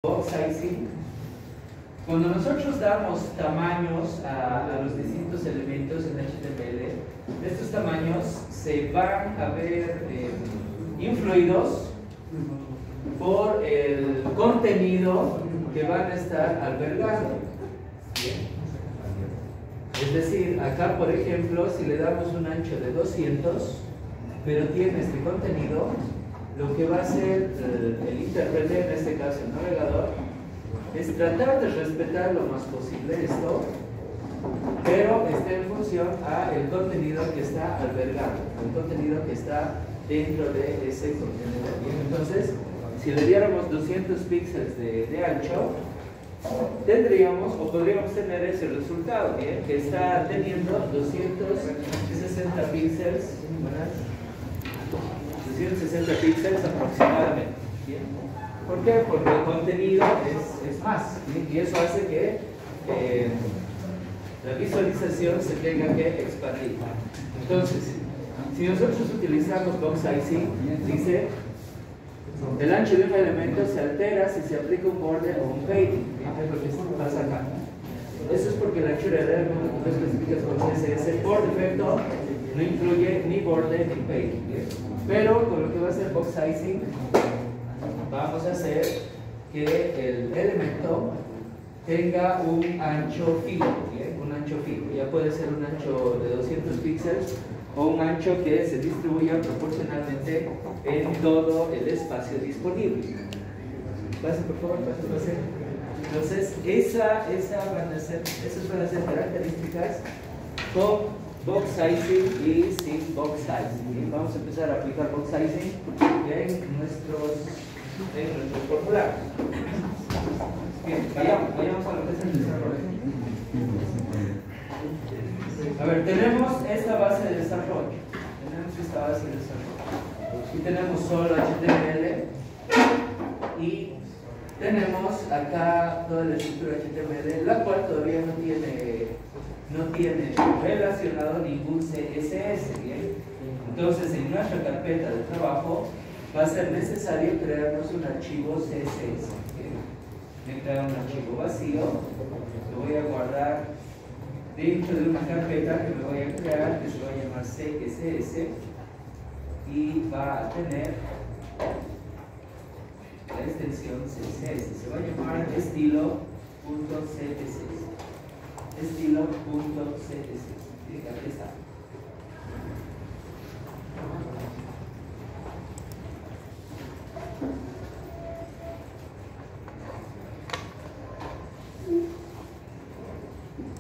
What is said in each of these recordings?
box sizing. Cuando nosotros damos tamaños a los distintos elementos en HTML, estos tamaños se van a ver influidos por el contenido que van a estar albergando. Es decir, acá por ejemplo, si le damos un ancho de 200, pero tiene este contenido, lo que va a hacer el intérprete, en este caso el navegador, es tratar de respetar lo más posible esto, pero está en función al contenido que está albergando, el contenido que está dentro de ese contenido. Bien, entonces, si le diéramos 200 píxeles de ancho, tendríamos o podríamos tener ese resultado, ¿bien? Que está teniendo 260 píxeles, 260 píxeles aproximadamente. ¿Bien? ¿Por qué? Porque el contenido es más, ¿bien? Y eso hace que la visualización se tenga que expandir. Entonces, si nosotros utilizamos box sizing, dice el ancho de un elemento se altera si se aplica un borde o un padding. Es lo que pasa acá. Eso es porque la anchura del elemento que tú especificas con CSS por defecto no incluye ni borde ni padding. Pero con lo que va a ser box sizing, vamos a hacer que el elemento tenga un ancho fijo, ¿bien? Un ancho fijo. Ya puede ser un ancho de 200 píxeles o un ancho que se distribuya proporcionalmente en todo el espacio disponible. Pase, por favor, pase. Entonces, esas van a ser características con box sizing y sin box sizing. Bien, vamos a empezar a aplicar box sizing en nuestros formularios. Bien, vayamos a lo que es el desarrollo. A ver, tenemos esta base de desarrollo. Y tenemos solo HTML y tenemos acá toda la estructura HTML, la cual todavía no tiene relacionado ningún CSS. ¿Bien? Entonces, en nuestra carpeta de trabajo va a ser necesario crearnos un archivo CSS. Voy a crear un archivo vacío, lo voy a guardar dentro de una carpeta que me voy a crear, que se va a llamar CSS, y va a tener la extensión CSS. Se va a llamar estilo.css. Estilo.css. Aquí está.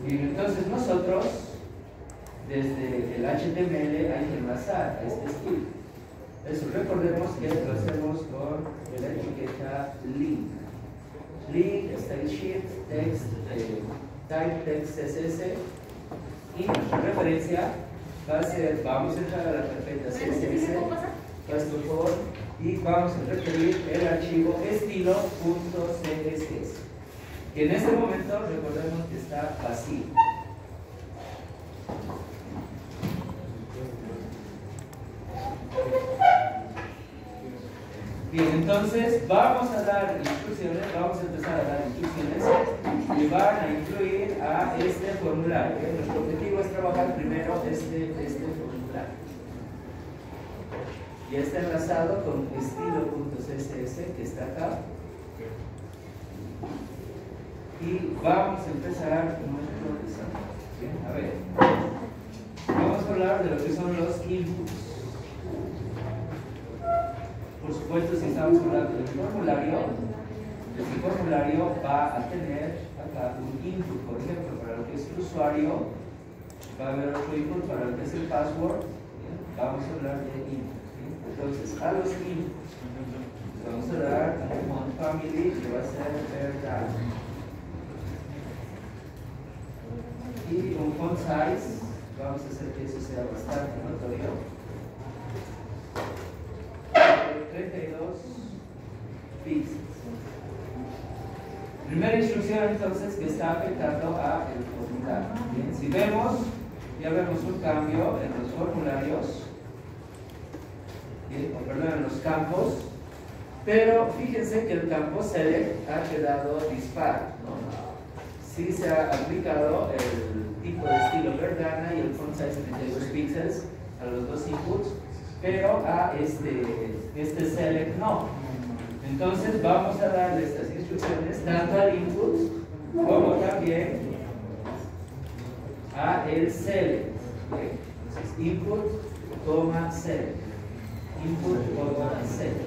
Bien, entonces nosotros desde el HTML hay que enlazar a este estilo. Eso, recordemos que lo hacemos con la etiqueta link. Link, style sheet, text, type text CSS, y nuestra referencia va a ser, vamos a entrar a la carpeta CSS, por favor, y vamos a referir el archivo estilo.css, que en este momento recordemos que está vacío. Bien, entonces vamos a dar instrucciones, vamos a empezar a dar instrucciones que van a incluir a este formulario. Nuestro objetivo es trabajar primero este formulario. Ya está enlazado con estilo.css, que está acá. Y vamos a empezar nuestro desarrollo. Bien, a ver, vamos a hablar de lo que son los inputs. Por supuesto, si estamos hablando del formulario, este formulario va a tener acá un input. Por ejemplo, para lo que es el usuario, va a haber otro input. Para lo que es el password, ¿bien? Vamos a hablar de input. ¿Bien? Entonces, a los inputs vamos a dar un font family, que va a ser verdad, y un font size. Vamos a hacer que eso sea bastante notorio. 32 píxeles. Primera instrucción entonces que está afectando a el formulario. Bien, si vemos, ya vemos un cambio en los formularios, bien, o perdón, en los campos. Pero fíjense que el campo select ha quedado dispar, ¿no? Sí se ha aplicado el tipo de estilo Verdana y el font size 32 píxeles a los dos inputs, pero a este select no. Entonces vamos a darle estas instrucciones tanto al input como también a el select. ¿Okay? Entonces input, select. Input, select.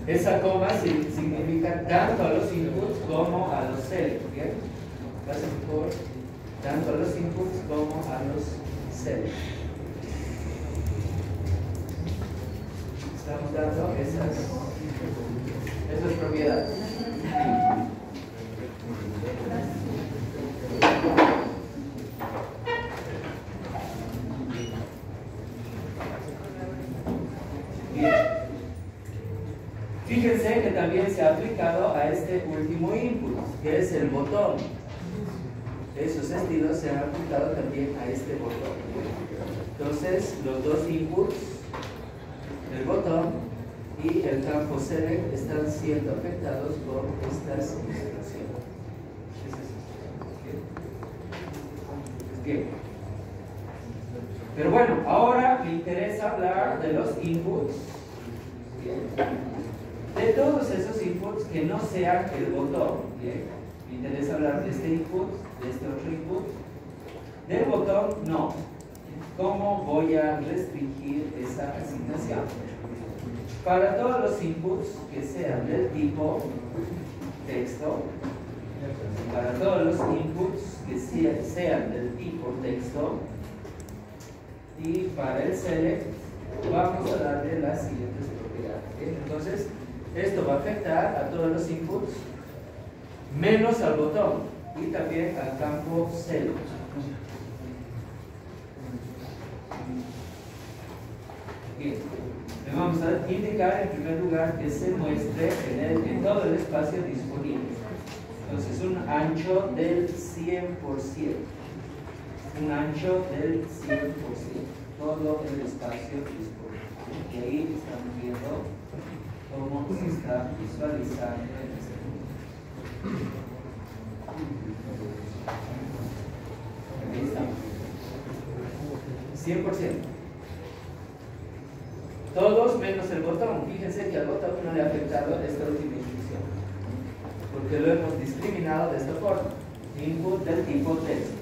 Esa coma significa tanto a los inputs como a los select. ¿Bien? Gracias por tanto a los inputs como a los select. Estamos dando esas propiedades. Bien. Fíjense que también se ha aplicado a este último input, que es el botón. Esos estilos se han aplicado también a este botón. Entonces, los dos inputs, el botón y el campo select, están siendo afectados por estas instrucciones. Bien. Pero bueno, ahora me interesa hablar de los inputs. Bien. De todos esos inputs que no sean el botón. Bien. Me interesa hablar de este input, de este otro input. Del botón, no. ¿Cómo voy a restringir esa asignación? Para todos los inputs que sean del tipo texto, para todos los inputs que sean del tipo texto, y para el select vamos a darle las siguientes propiedades. ¿Bien? Entonces, esto va a afectar a todos los inputs menos al botón y también al campo select. Bien. Le vamos a indicar en primer lugar que se muestre en todo el espacio disponible. Entonces, un ancho del 100%. Un ancho del 100%. Todo el espacio disponible. Y ahí estamos viendo cómo se está visualizando en este punto. Ahí estamos. 100%. Todos menos el botón. Fíjense que al botón no le ha afectado esta última instrucción, porque lo hemos discriminado de esta forma. Input del tipo texto.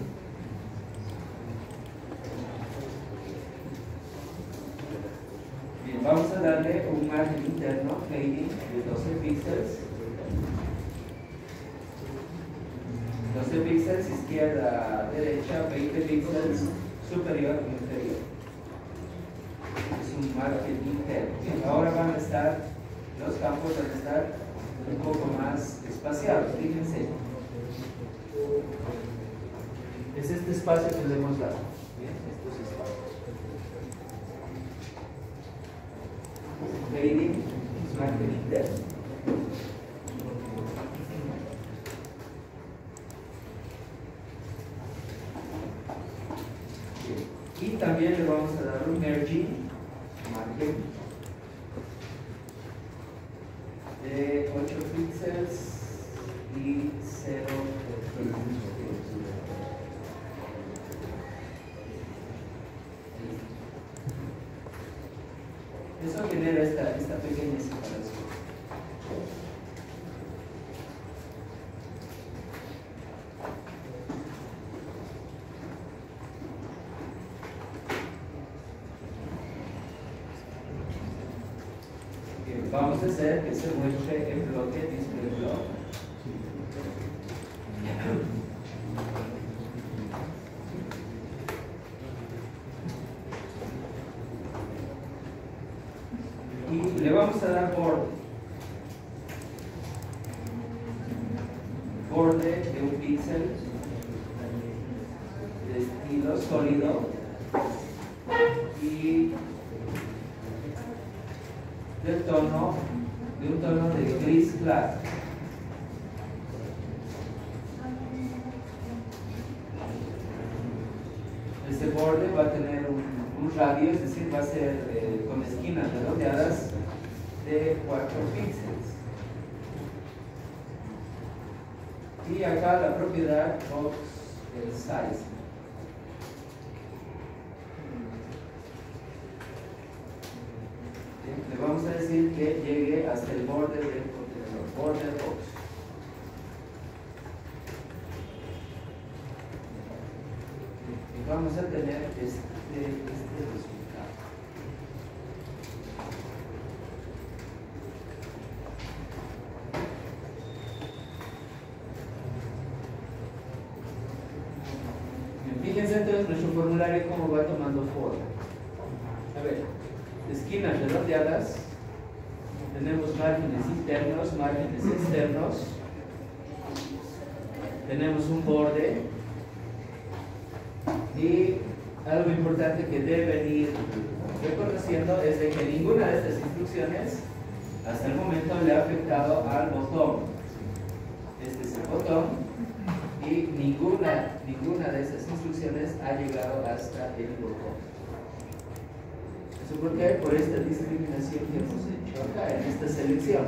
Bien, vamos a darle un margen interno, fading, de 12 píxeles. 12 píxeles izquierda, derecha, 20 píxeles superior e inferior. Es un margen interno. Bien, ahora van a estar, los campos van a estar un poco más espaciados. Fíjense. Es este espacio que le hemos dado. Bien, estos espacios. Fading, margen interno. Y también le vamos a dar un merging, margen de 8 píxeles y 0. Eso genera esta pequeña separación. Vamos a hacer que se muestre el bloque display block. Y le vamos a dar borde de un píxel de estilo sólido y del tono de un tono de gris claro. Este borde va a tener un radio, es decir, va a ser con esquinas redondeadas de 4 píxeles. Y acá la propiedad box size. Le vamos a decir que llegue hasta el borde del contenedor, border box. Y vamos a tener este resultado. Fíjense entonces nuestro formulario cómo va tomando forma. A ver, esquinas redondeadas, tenemos márgenes internos, márgenes externos, tenemos un borde y algo importante que deben ir reconociendo es de que ninguna de estas instrucciones hasta el momento le ha afectado al botón. Este es el botón y ninguna de esas instrucciones ha llegado hasta el botón. ¿Eso por qué? Por esta discriminación que hemos hecho acá en esta selección.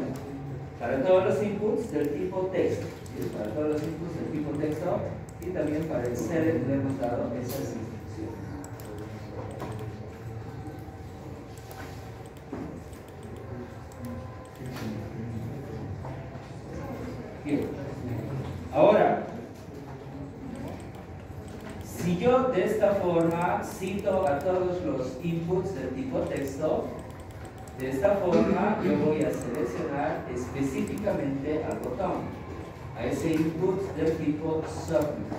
Para todos los inputs del tipo texto, ¿sí? Para todos los inputs del tipo texto y también para el select le hemos dado esas instrucciones. Bien. Ahora, si yo de esta forma cito a todos los inputs del tipo texto, de esta forma yo voy a seleccionar específicamente al botón, a ese input del tipo submit,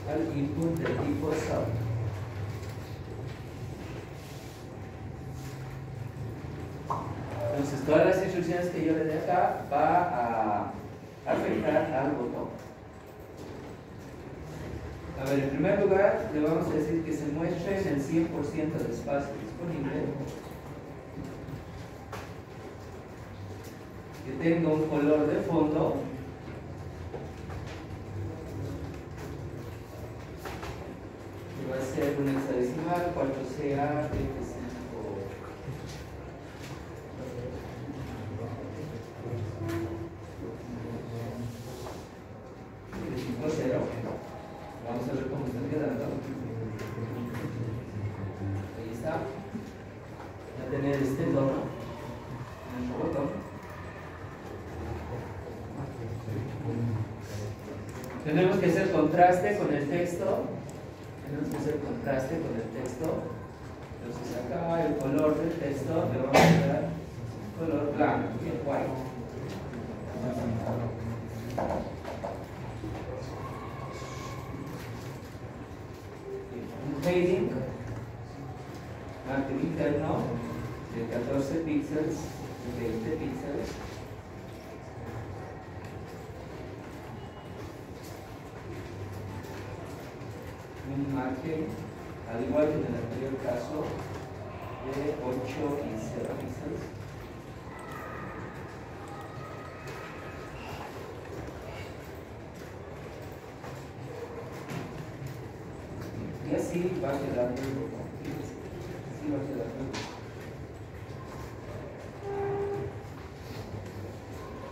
al input del tipo submit. Entonces todas las instrucciones que yo le dé acá va a afectar al botón. A ver, en primer lugar le vamos a decir que se muestre en el 100% de espacio disponible, que tenga un color de fondo, que va a ser un hexadecimal 4CA 25. Vamos a ver cómo está quedando. Ahí está. Va a tener este tono, nuestro botón. Tenemos que hacer contraste con el texto. Entonces acá el color del texto le vamos a dar color blanco, bien white. Un fading, margen interno de 14 píxeles y 20 píxeles. Un margen, al igual que en el anterior caso, de 8 y 0 píxeles. Y así va quedando el botón. Así va quedando el botón.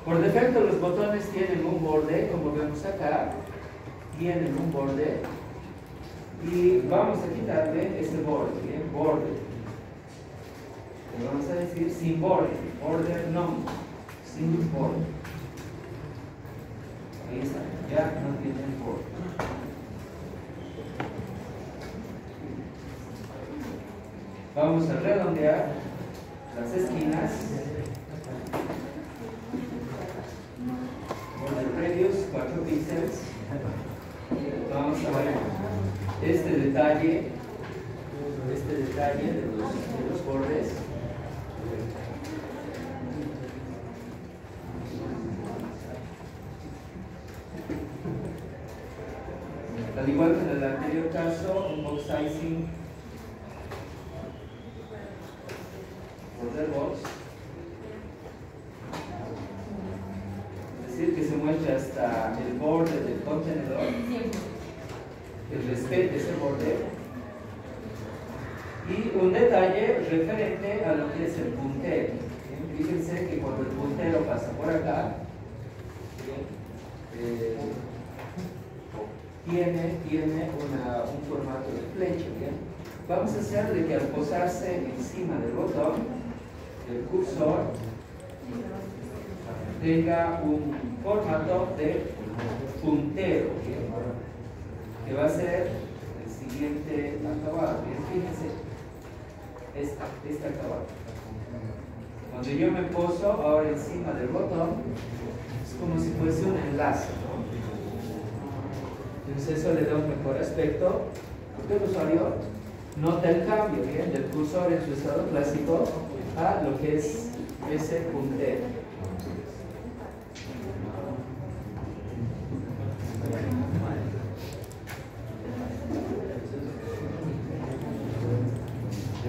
Por defecto los botones tienen un borde, como vemos acá, tienen un borde. Y vamos a quitarle ese borde, ¿bien? Borde. Le vamos a decir sin borde, border no, sin borde. Ahí está, ya no tiene el borde. Vamos a redondear las esquinas. Border radius, 4 píxeles. Vamos a ver este detalle de los bordes. Al igual que en el anterior caso, un box sizing border box. hasta el borde del contenedor, que respete ese borde. Y un detalle referente a lo que es el puntero. Fíjense que cuando el puntero pasa por acá, tiene un formato de flecha. ¿Bien? Vamos a hacer de que al posarse encima del botón, el cursor tenga un formato de puntero, ¿bien? Que va a ser el siguiente acabado. ¿Bien? Fíjense, este acabado. Cuando yo me poso ahora encima del botón, es como si fuese un enlace, ¿no? Entonces eso le da un mejor aspecto. El usuario nota el cambio, ¿bien? Del cursor en su estado clásico a lo que es ese puntero.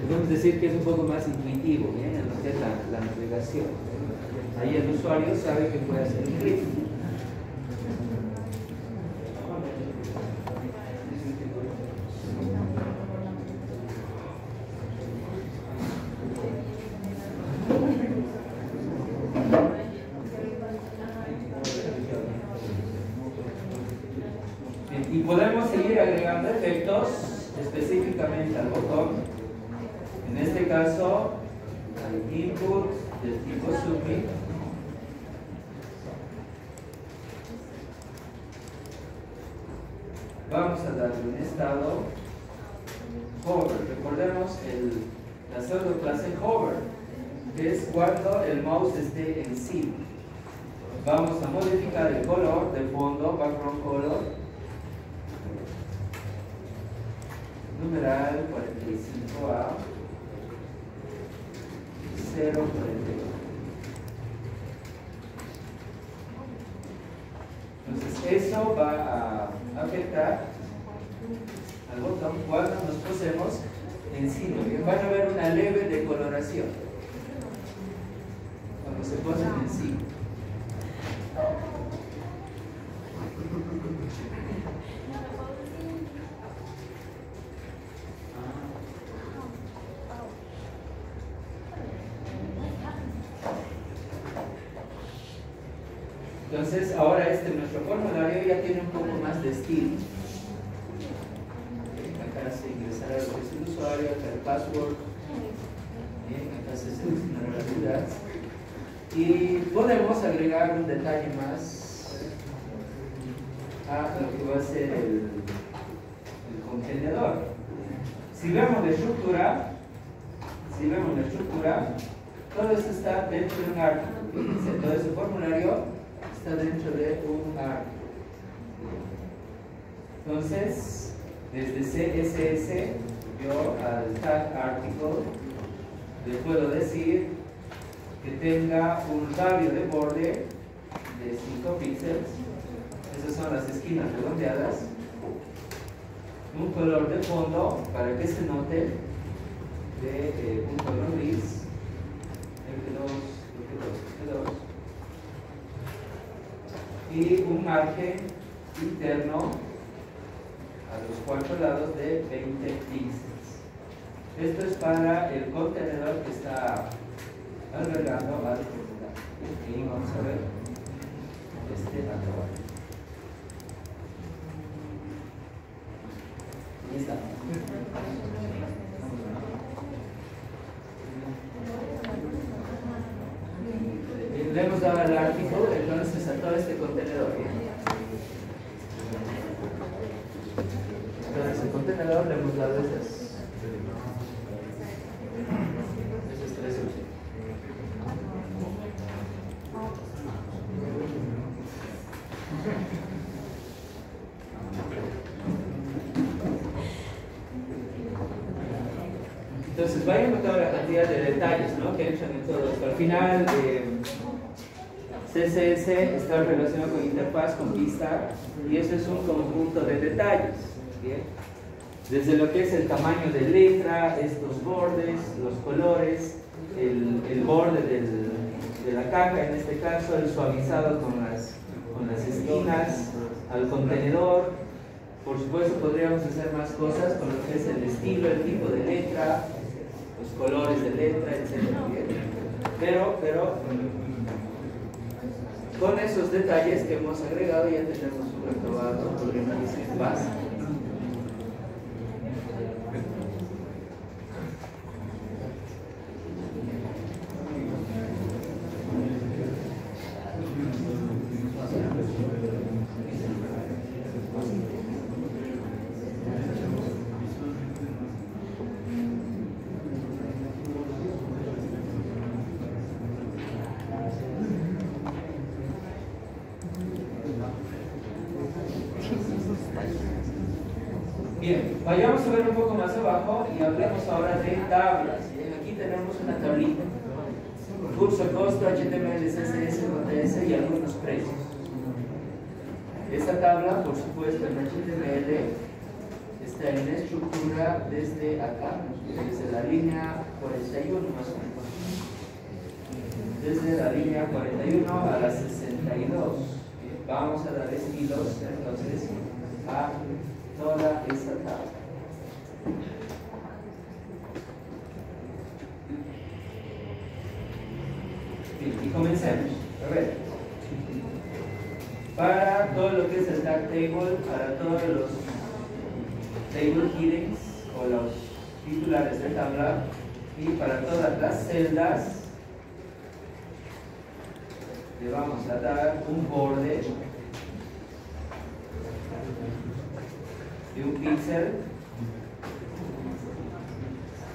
Podemos decir que es un poco más intuitivo, ¿bien? En lo que es la navegación. Ahí el usuario sabe que puede hacer un clic. Y podemos seguir agregando efectos específicamente al botón. En este caso, al input del tipo submit. Vamos a darle un estado hover. Recordemos la pseudo clase hover, que es cuando el mouse esté encima. Vamos a modificar el color de fondo, background color, numeral 45A 042. Entonces eso va a afectar al botón cuando nos posemos encima. Van a ver una leve decoloración cuando se posen encima. Entonces, ahora nuestro formulario ya tiene un poco más de estilo. Acá se ingresará lo que es el usuario, acá el password. Acá se seleccionará la ciudad. Y podemos agregar un detalle más a lo que va a ser el contenedor. Si vemos la estructura, todo esto está dentro de un artículo. Todo ese formulario está dentro de un artículo. Entonces, desde CSS, yo al tag article le puedo decir que tenga un radio de borde de 5 píxeles. Esas son las esquinas redondeadas. Un color de fondo para que se note de un color gris. F2. Y un margen interno a los 4 lados de 20 píxeles. Esto es para el contenedor que está albergando al formulario. Y vamos a ver acabado. Ahí está. Le hemos dado al artículo, entonces a todo este contenedor. Entonces el contenedor le hemos dado esas 3 opciones. Entonces vayan notando la cantidad de detalles, ¿no?, que entran en todo esto. Al final CSS está relacionado con interfaz, con vista, y eso es un conjunto de detalles. ¿Bien? Desde lo que es el tamaño de letra, estos bordes, los colores, el borde de la caja, en este caso el suavizado con con las esquinas, al contenedor. Por supuesto podríamos hacer más cosas con lo que es el estilo, el tipo de letra, los colores de letra, etc. Pero con esos detalles que hemos agregado ya tenemos un acabado, podríamos decir, básico. Bien, vayamos a ver un poco más abajo y hablemos ahora de tablas. Aquí tenemos una tablita. Curso, costo, HTML, CSS, JS y algunos precios. Esta tabla, por supuesto, en HTML está en estructura desde acá, desde la línea 41 más o menos. Desde la línea 41 a la 62. Vamos a dar estilos entonces a toda esta tabla. Bien, y comencemos. A ver. Para todo lo que es el tag table, para todos los table headings o los titulares de tabla y para todas las celdas le vamos a dar un borde de un píxel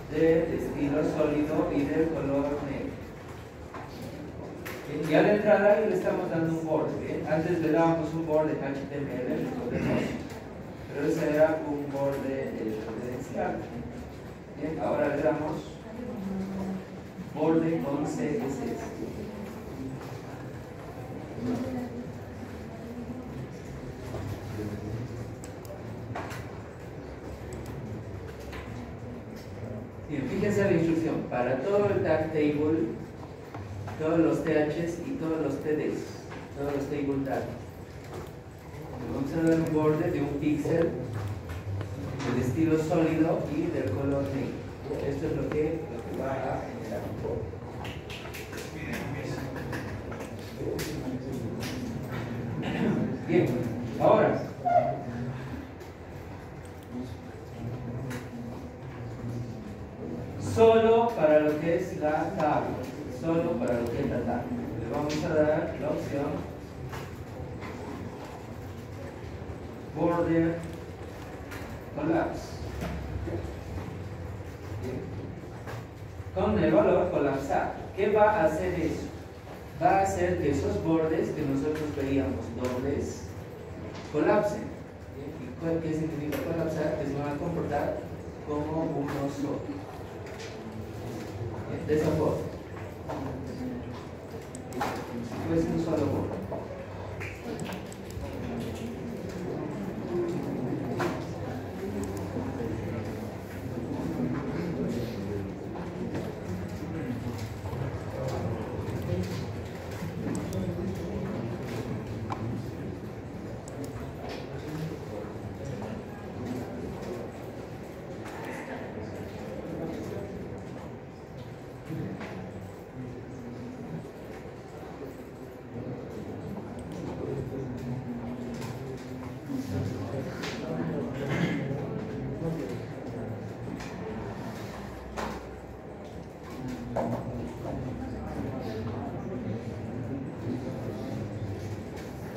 de estilo sólido y del color negro. Y a la entrada le estamos dando un borde. ¿Bien? Antes le dábamos un borde HTML, pero ese era un borde referencial. Bien, ahora le damos borde con CSS. Bien, fíjense la instrucción. Para todo el tag table, todos los THs y todos los TDs, todos los table tags, vamos a dar un borde de un píxel del estilo sólido y del color negro. Esto es lo que va a generar. Bien, ahora solo para lo que es la tabla, solo para lo que es la tabla, le vamos a dar la opción border collapse. Bien. Con el valor colapsar, ¿qué va a hacer eso? Va a hacer que esos bordes que nosotros veíamos dobles colapsen. ¿Y qué significa colapsar? Que se van a comportar como uno solo. De esa forma. Como si fuese un solo borde.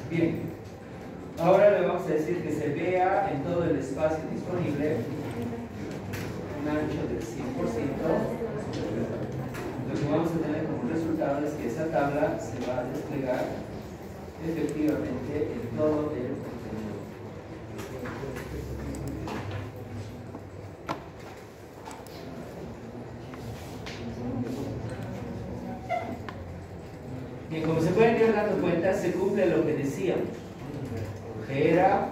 Bien, ahora le vamos a decir que se vea en todo el espacio disponible un ancho del 100%. Lo que vamos a tener como resultado es que esa tabla se va a desplegar efectivamente en todo el contenido. Bien, como se pueden ir dando cuenta, se cumple lo que decíamos, que era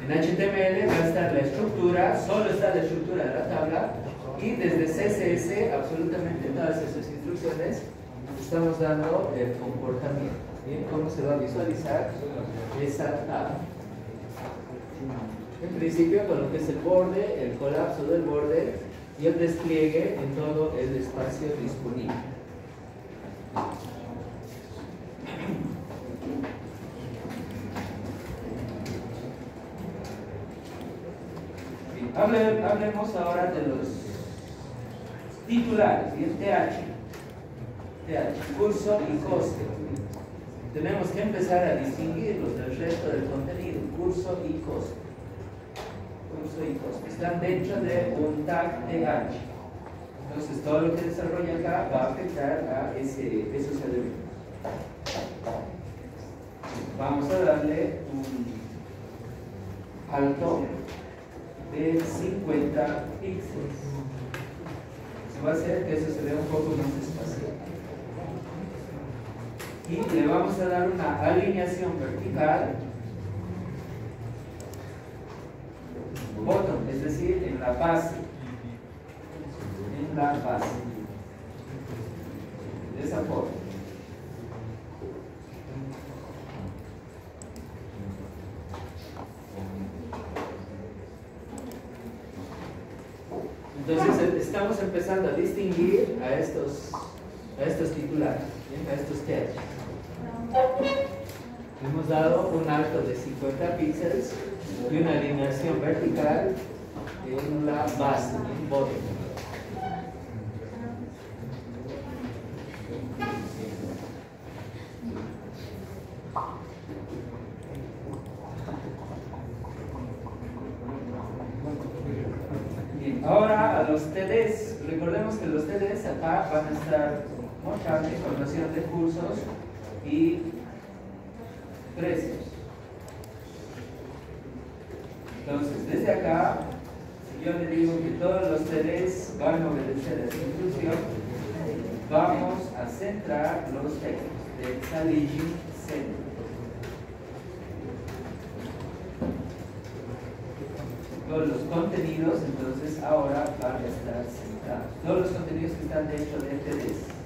en HTML va a estar la estructura, solo está la estructura de la tabla, y desde CSS absolutamente todas esas instrucciones estamos dando el comportamiento. Bien, ¿cómo se va a visualizar esa tabla? En principio, con lo que es el borde, el colapso del borde y el despliegue en todo el espacio disponible. Bien, hablemos ahora de los titulares, bien, TH, curso y coste. Tenemos que empezar a distinguirlos del resto del contenido, curso y coste. Curso y coste están dentro de un tag TH. Entonces todo lo que desarrolla acá va a afectar a esos elementos. Vamos a darle un alto de 50 píxeles. Eso va a hacer que eso se vea un poco más espacial. Y le vamos a dar una alineación vertical bottom, es decir, en la base. En la base. De esa forma. Entonces estamos empezando a distinguir a estos titulares, ¿bien? A estos TH. Hemos dado un alto de 50 píxeles y una alineación vertical en la base, en bottom. Bien, ahora a los TDs. Recordemos que los TDs acá van a estar mostrando información de cursos y precios. Entonces, desde acá, si yo le digo que todos los TDs van a obedecer a esta instrucción, vamos a centrar los textos de Saligin Center. Todos los contenidos, entonces, ahora van a estar centrados. Todos los contenidos que están dentro de TDs.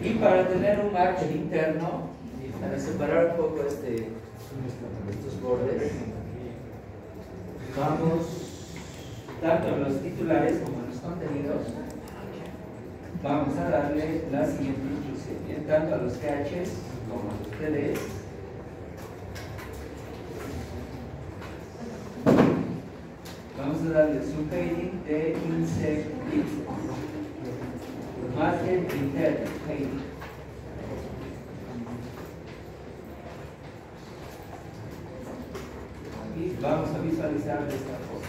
Y para tener un margen interno, para separar un poco estos bordes, vamos, tanto en los titulares como en los contenidos, vamos a darle la siguiente instrucción, ¿bien? Tanto a los THs como a los TDs. Vamos a darle subheading de insect pixels. Margen interno, heading. Y vamos a visualizar de esta forma.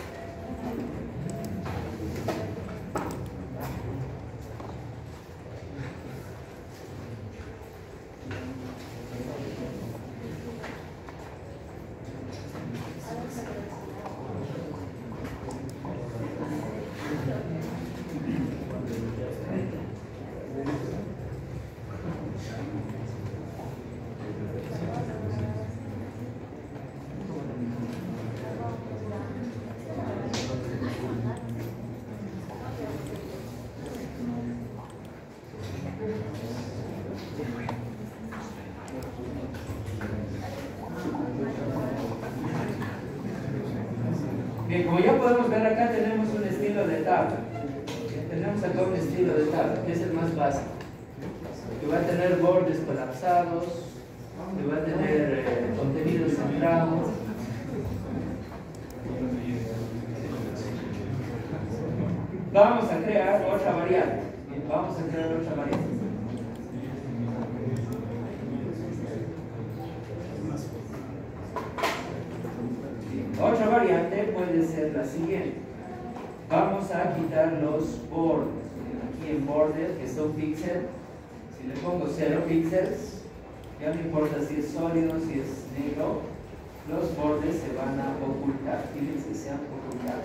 Bien, como ya podemos ver acá tenemos un estilo de tabla. Tenemos acá un estilo de tabla, que es el más básico. Que va a tener bordes colapsados, que va a tener contenidos centrados. Vamos a crear otra variable. Bien, vamos a crear otra variable. Otra variante puede ser la siguiente. Vamos a quitar los bordes. Aquí en border, que son píxeles, si le pongo 0 píxeles, ya no importa si es sólido, si es negro, los bordes se van a ocultar. Fíjense, se han ocultado.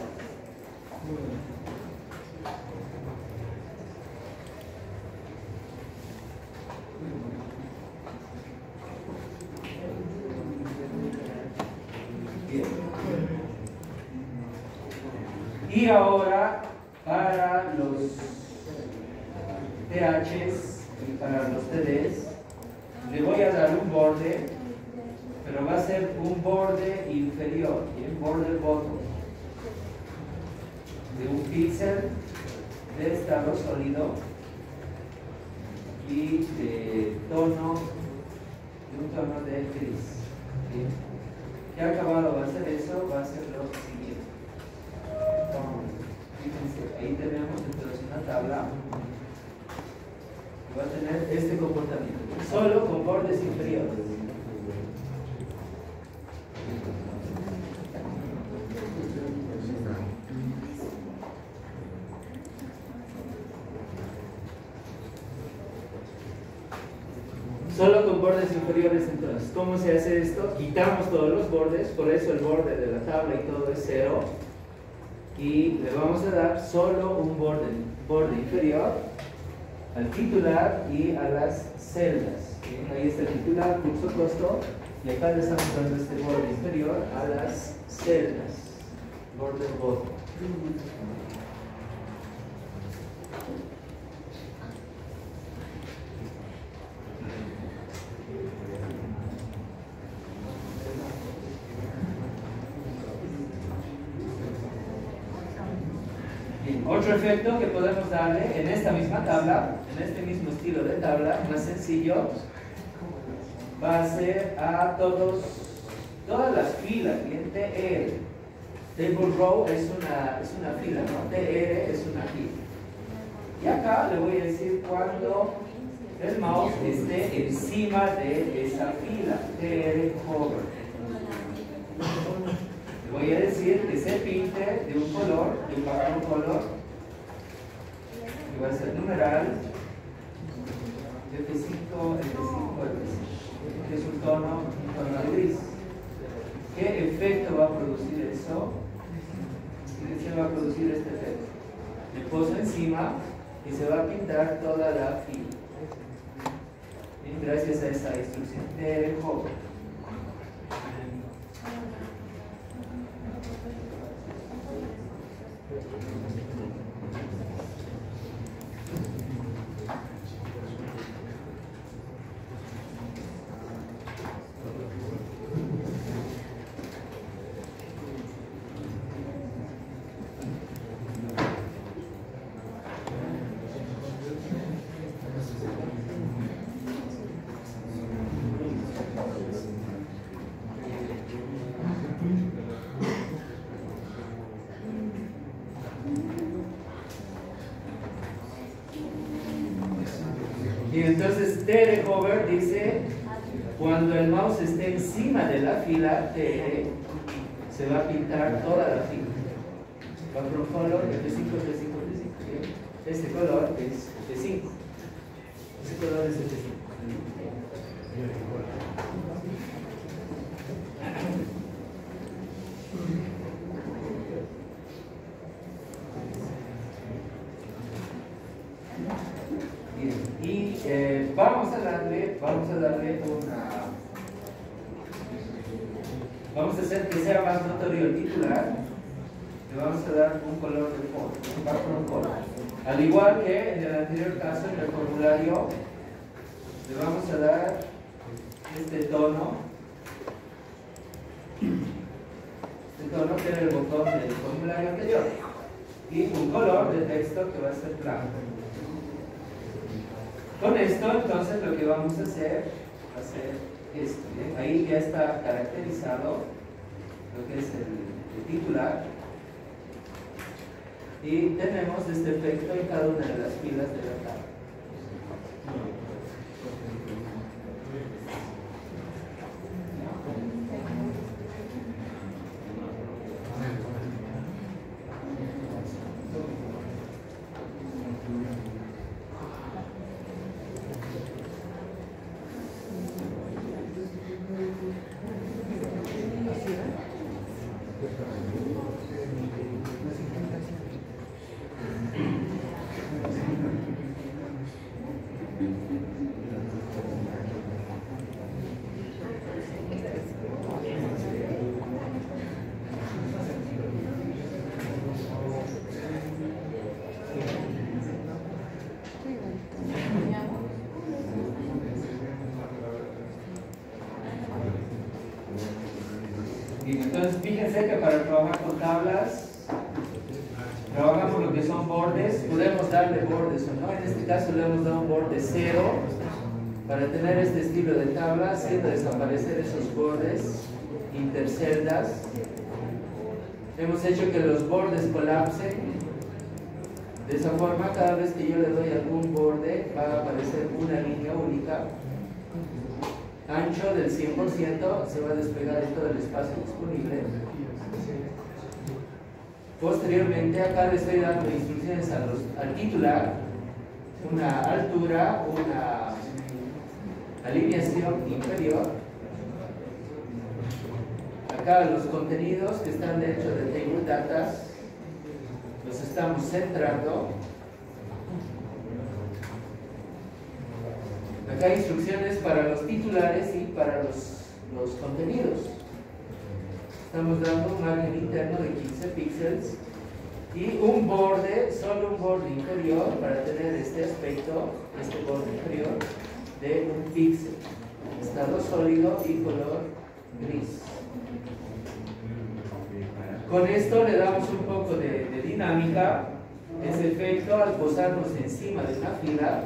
Bien. Y ahora, para los THs y para los TDs, le voy a dar un borde, pero va a ser un borde inferior, ¿bien? Border bottom, de un píxel de estado sólido y de un tono de gris. ¿Bien? ¿Qué acabado va a ser eso? Va a ser lo siguiente. Fíjense, ahí tenemos entonces una tabla que va a tener este comportamiento, solo con bordes inferiores. Solo con bordes inferiores. Entonces, ¿cómo se hace esto? Quitamos todos los bordes, por eso el borde de la tabla y todo es 0, y le vamos a dar solo un borde inferior al titular y a las celdas. ¿Bien? Ahí está el titular, curso costo, y acá le estamos dando este borde inferior a las celdas, border bottom. Bien, otro efecto que podemos darle en esta misma tabla, en este mismo estilo de tabla, más sencillo, va a ser a todas las filas. Bien, TR, table row es una fila, ¿no? TR es una fila. Y acá le voy a decir cuando el mouse esté encima de esa fila, TR hover. Le voy a decir que se pinte de un color, de un background color, que va a ser numeral, F5, que es un tono de gris. ¿Qué efecto va a producir eso? ¿Qué va a producir este efecto? Le poso encima y se va a pintar toda la fila. Bien, gracias a esa instrucción de hover. Y entonces TR hover dice, cuando el mouse esté encima de la fila TR, se va a pintar toda la fila. Background color F5, F5, F5. Este color es F5. Este color es F5. Y vamos a darle vamos a hacer que sea más notorio el titular. Le vamos a dar un color de fondo, un background color. Al igual que en el anterior caso, en el formulario, le vamos a dar este tono que era el botón del formulario anterior, y un color de texto que va a ser blanco. Con esto, entonces, lo que vamos a hacer va a ser esto. ¿Bien? Ahí ya está caracterizado lo que es el titular. Y tenemos este efecto en cada una de las filas de la tabla. Bien, entonces fíjense que para trabajar con tablas trabajamos lo que son bordes. Podemos darle bordes o no. En este caso le hemos dado un borde 0 para tener este estilo de tabla, haciendo desaparecer esos bordes interceldas. Hemos hecho que los bordes colapsen. De esa forma, cada vez que yo le doy algún borde va a aparecer una línea única. Ancho del 100%, se va a desplegar en todo el espacio disponible. Posteriormente, acá le estoy dando instrucciones al titular, una altura, una alineación inferior. Acá los contenidos que están dentro de Table Data los estamos centrando. Acá hay instrucciones para los titulares y para los contenidos. Estamos dando un margen interno de 15 píxeles y un borde, solo un borde inferior para tener este aspecto, este borde inferior de un píxel. Estado sólido y color gris. Con esto le damos un poco de dinámica. Ese efecto al posarnos encima de una fila.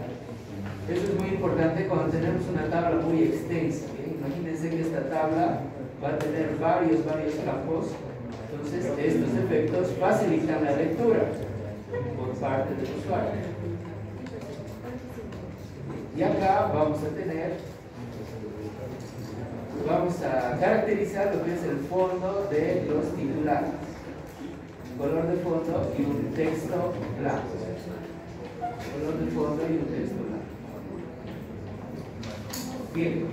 Eso es muy importante cuando tenemos una tabla muy extensa. ¿Bien? Imagínense que esta tabla va a tener varios campos. Entonces, estos efectos facilitan la lectura por parte del usuario. Y acá vamos a caracterizar lo que es el fondo de los titulares. Un color de fondo y un texto blanco. Color de fondo y un texto blanco. Bien.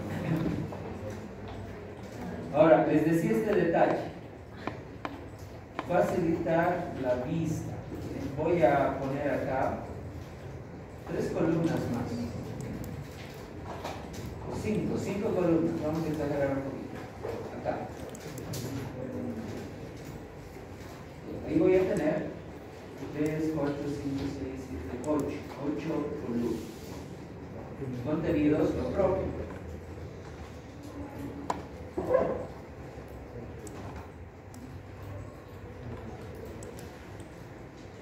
Ahora, les decía este detalle. Facilitar la vista. Voy a poner acá 3 columnas más. O 5 columnas. Vamos a exagerar un poquito. Acá. Ahí voy a tener 3, 4, 5, 6, 7, 8 columnas. Contenidos lo propio.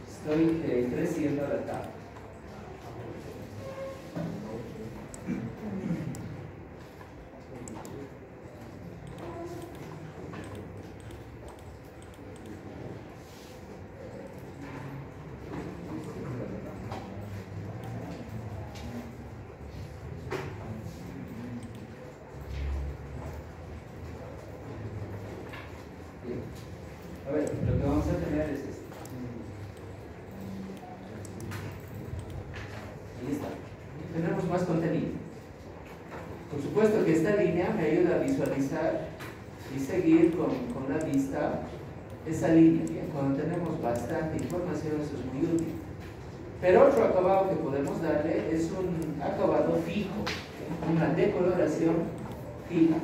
Estoy creciendo la tabla. A ver, lo que vamos a tener es esto. Ahí está. Tenemos más contenido. Por supuesto que esta línea me ayuda a visualizar y seguir con la vista esa línea. Bien, cuando tenemos bastante información, eso es muy útil. Pero otro acabado que podemos darle es un acabado fijo, una decoloración fija.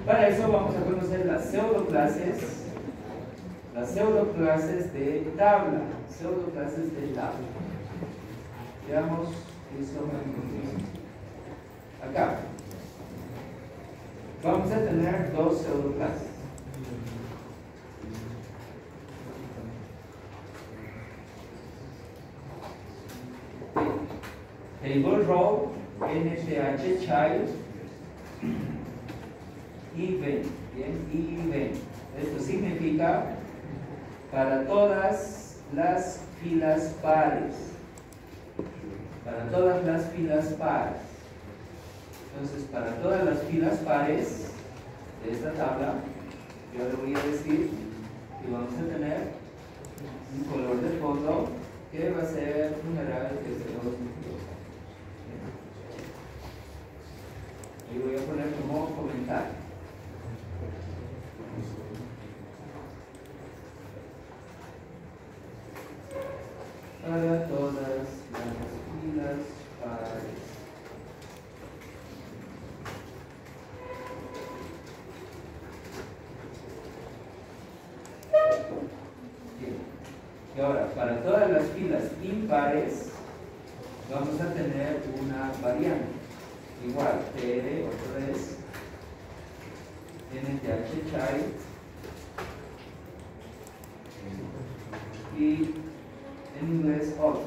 Para eso vamos a conocer las pseudoclases de tabla. Veamos qué son. Acá vamos a tener 2 pseudoclases. Table row, NTH child even. Bien, even. Esto significa para todas las filas pares. Para todas las filas pares. Entonces, para todas las filas pares de esta tabla, yo le voy a decir que vamos a tener un color de fondo que va a ser numeral desde 2. Y voy a poner como comentario. Bien. Y ahora, para todas las filas impares, vamos a tener una variante. Igual, TR otra vez, NTH child, y en inglés odd.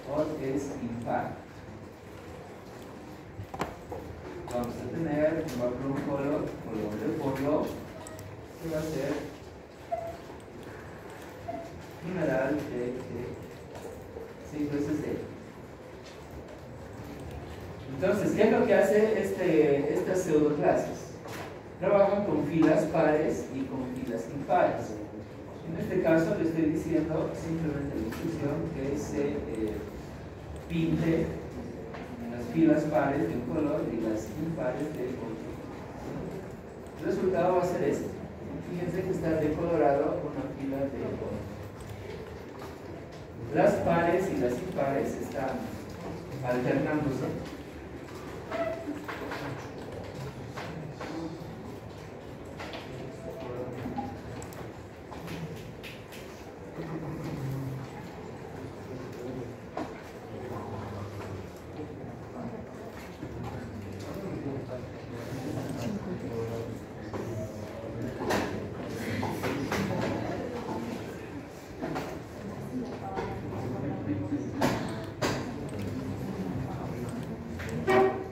Odd es impar. Vamos a tener un background color de fondo, que va a ser numeral de 5 veces D. Entonces, ¿qué es lo que hace estas pseudoclases? Trabajan con filas pares y con filas impares. En este caso le estoy diciendo simplemente la instrucción que se pinte las filas pares de un color y las impares de otro. El resultado va a ser este. Fíjense que está decolorado una fila de color. Las pares y las impares están alternándose.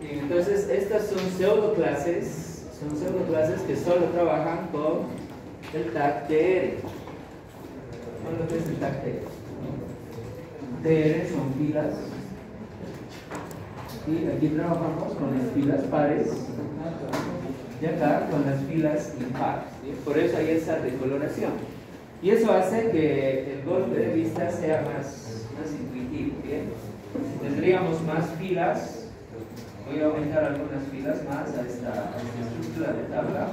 Entonces, estas son pseudoclases que solo trabajan con el tag TR. ¿Cuál es el tag TR? TR son filas, y aquí trabajamos con las filas pares, y acá con las filas impares. Por eso hay esa decoloración. Y eso hace que el golpe de vista sea más intuitivo. ¿Bien? Si tendríamos más filas, voy a aumentar algunas filas más a esta estructura de tabla.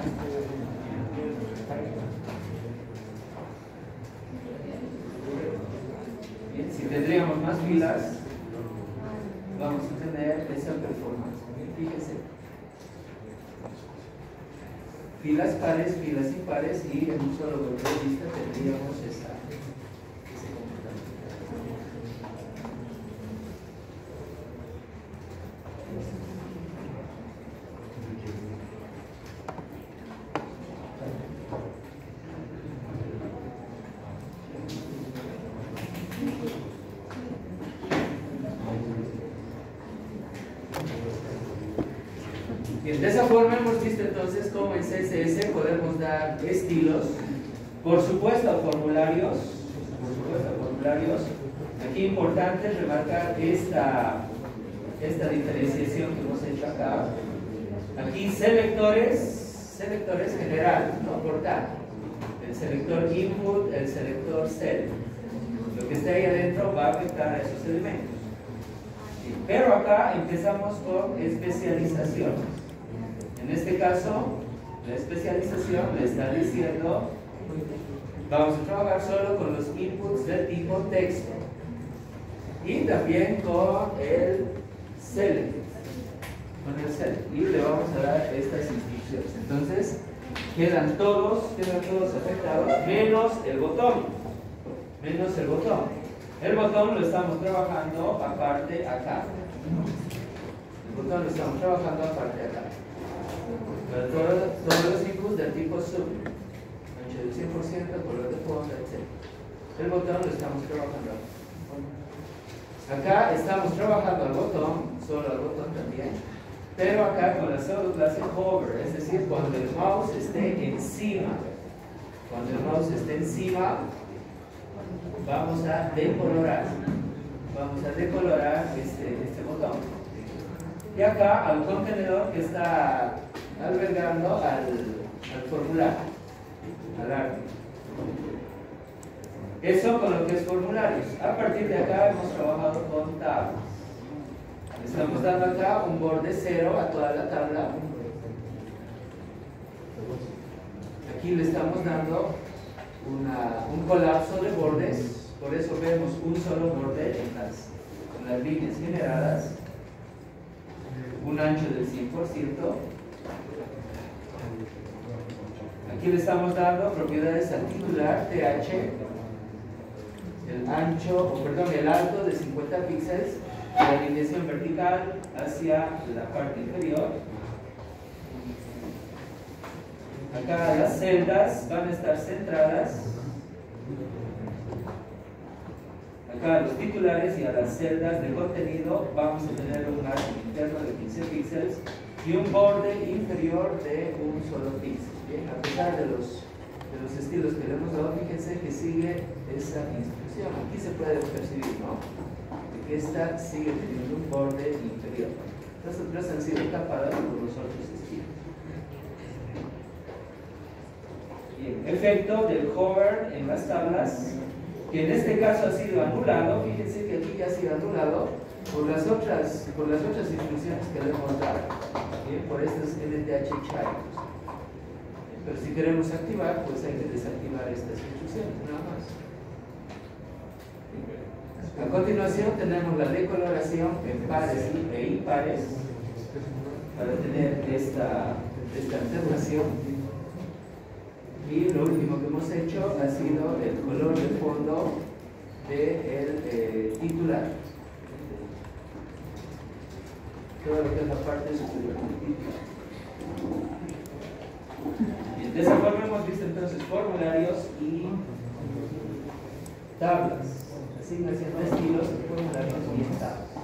Bien, si tendríamos más filas, vamos a tener esa performance. Fíjense. Filas pares, filas impares, y en un solo golpe de vista tendríamos ese comportamiento. Bien, de esa forma hemos visto entonces cómo en CSS podemos dar estilos, por supuesto formularios. Aquí importante remarcar esta diferenciación que hemos hecho acá. Aquí selectores generales, no por tal. El selector input, el selector cell. Lo que esté ahí adentro va a afectar a esos elementos. Pero acá empezamos con especializaciones. En este caso, la especialización le está diciendo, vamos a trabajar solo con los inputs del tipo texto y también con el select. Y le vamos a dar estas instrucciones. Entonces, quedan todos afectados, menos el botón. El botón lo estamos trabajando aparte acá. Pero todos los inputs del tipo sub, ancho del 100%, color de fondo, etc. El botón lo estamos trabajando. Acá estamos trabajando al botón, solo al botón también, pero acá con la pseudoclase hover, es decir, cuando el mouse esté encima. Vamos a decolorar. Este botón. Y acá al contenedor que está albergando al formulario, al arte. Eso con lo que es formularios. A partir de acá hemos trabajado con tablas. Estamos dando acá un borde 0 a toda la tabla. Aquí le estamos dando un colapso de bordes. Por eso vemos un solo borde en las líneas generadas. Un ancho del 100%. Aquí le estamos dando propiedades al titular TH, el ancho, o perdón, el alto de 50 píxeles, la alineación vertical hacia la parte inferior. Acá las celdas van a estar centradas. Acá los titulares y a las celdas de contenido vamos a tener un margen interno de 15 píxeles y un borde inferior de un solo píxel. Bien, a pesar de los estilos que le hemos dado, fíjense que sigue esa instrucción. Aquí se puede percibir, ¿no? Que esta sigue teniendo un borde inferior. Las otras han sido tapadas por los otros estilos. Bien, efecto del hover en las tablas, que en este caso ha sido anulado. Fíjense que aquí ya ha sido anulado por las otras instrucciones que le hemos dado. Bien, por estas LTH child. Pero si queremos activar, pues hay que desactivar estas instrucciones, nada más. A continuación tenemos la decoloración en pares e impares para tener esta alternación. Y lo último que hemos hecho ha sido el color de fondo del titular. Todo lo que es la parte superior del titular. Bien, de esa forma hemos visto entonces formularios y tablas. Asignación de estilos, formularios y tablas.